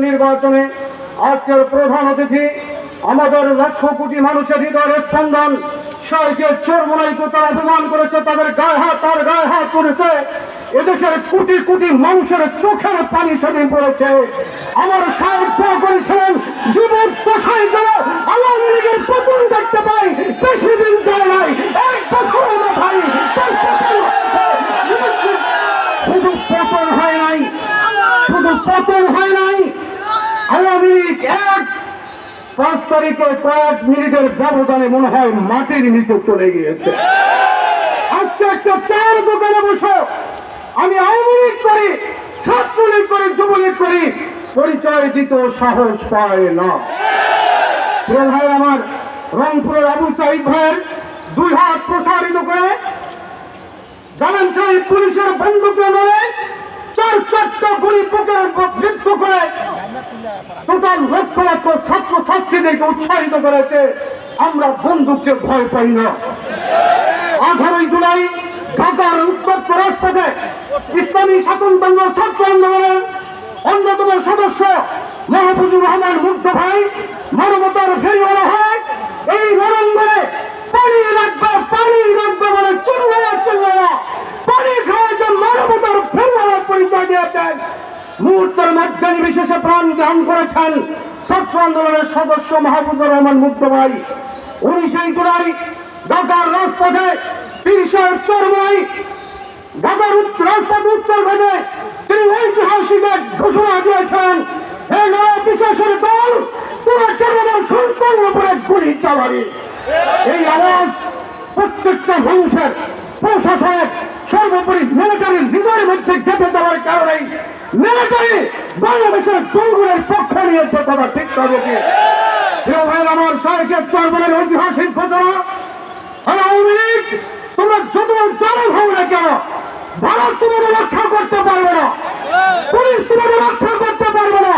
নির্বাচনে আজকের প্রধান অতিথি আমাদের লক্ষ কোটি মানুষের হৃদয়ের স্পন্দন সাইকে চোরমোনাইকে তারা অপমান করেছে, তার গায়ে হাত করেছে, এদেশের কোটি কোটি মানুষের চোখের পানি ছড়িয়ে পড়েছে। আমার সাহিত্য করেছিলেন জীবন দশায় যেন আওয়ামী লীগের পতন দেখতে পাই, বেশি দিন যায় নাই, এক বছরের মাথায় শুধু পতন হয় নাই, আওয়ামী লীগ 5 তারিখে কয়েক মিনিটের ব্যবধানে মনে হয় মাটির নিচে চলে গিয়েছে। আজকে একটা চায়ের দোকানে বসে আমি আওয়ামী লীগ করি, ছাত্রলীগ করি, যুবলীগ করি, পরিচয় দিতে সাহস পায় না। প্রিয় ভাই আমার, রংপুরের আবু সাইদ ভাইয়ের 2 হাত প্রসারিত করে জানেন সাহেব পুলিশের বন্দুকে নয় 4 গুলি বুকের বিদ্ধ করে টোটাল লক্ষ লক্ষ ছাত্র ছাত্রীদেরকে উৎসাহিত করেছে। আমরা বন্দুককে ভয় পাই না। 18 জুলাই ঢাকার উত্তপ্ত রাজপথে ইসলামী শাসনতন্ত্র ছাত্র আন্দোলনের অন্যতম সদস্য মাহফুজুর রহমান মুগ্ধ ভাই মানবতার ফেরিওয়ালা হয় এই রণাঙ্গনে পানি লাগবে বলে চিল্লায়া পানি খাওয়ার জন্য মানবতার ফেরিওয়ালার পরিচয় দিয়েছেন। মুহূর্তের মধ্যে বিশেষে প্রাণ দান করেছেন ছাত্র আন্দোলনের সদস্য মাহফুজুর রহমান মুগ্ধ ভাই। 19 জুলাই ঢাকার রাজপথে পীর সাহেব চরমোনাই ঢাকার রাজপথ উত্তর ঘাটে তিনি ঐতিহাসিক এক ঘোষণা দিয়েছেন, হে নয় বিশেষের দল, তোরা কেন আমার সন্তানের উপরে গুলি চালাবি। এই আওয়াজ প্রত্যেকটা মানুষের, প্রশাসনের, সর্বোপরি মিলিটারির হৃদয়ের মধ্যে গেঁথে দেওয়ার কারণে মিলিটারি বাংলাদেশের জনগণের পক্ষ নিয়েছে। কথা ঠিক হবে কি? প্রিয় ভাই আমার, সাহেবের চরমোনাইয়ের ঐতিহাসিক ঘোষণা, আওয়ামী লীগ তোমরা যত জনম হও না কেন, ভারত তোমাদের রক্ষা করতে পারবে না, পুলিশ তোমাদের রক্ষা করতে পারবে না,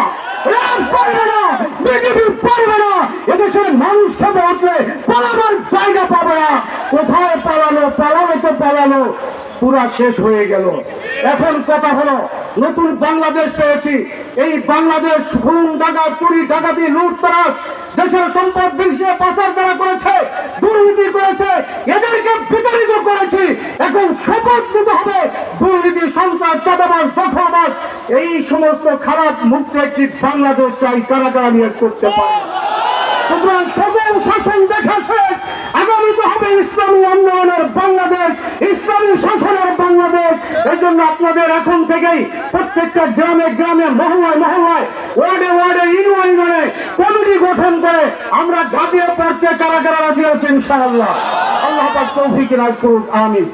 র্যাব পারবে না, বিজেপি পারবে না। এদেশের মানুষ খেপে উঠলে পালাবার জায়গা পাবে না। কোথায় পালানো পুরা শেষ হয়ে গেল। এখন কথা হলো, নতুন বাংলাদেশ পেয়েছি। এই বাংলাদেশ খুন, ডাকা, চুরি, ডাকাতি, লুটতরাজ, দেশের সম্পদ বিলিয়ে পাচার যারা করেছে, দুর্নীতি করেছে, এদেরকে বিতাড়িত করেছি। এখন শপথ নিতে হবে দুর্নীতি, সন্ত্রাস, চাঁদাবাজ, দখলবাজ, এই সমস্ত খারাপ মুক্ত একটি বাংলাদেশ চাই। কারা কারা নিয়ে করতে পারে। সুতরাং সকল শাসন দেখাচ্ছে আগামীতে হবে ইসলামী আন্দোলনের বাংলাদেশ, ইসলামী শাসনের বাংলাদেশ। এই জন্য আপনাদের এখন থেকেই প্রত্যেকটা গ্রামে গ্রামে, মহল্লায় মহল্লায়, ওয়ার্ডে ওয়ার্ডে, ইউনিয়নে কমিটি গঠন করে আমরা ঝাঁপিয়ে পড়তে কারা কারা রাজি আছি ইনশাআল্লাহ। আল্লাহ পাক তৌফিক রাখুক। আমিন।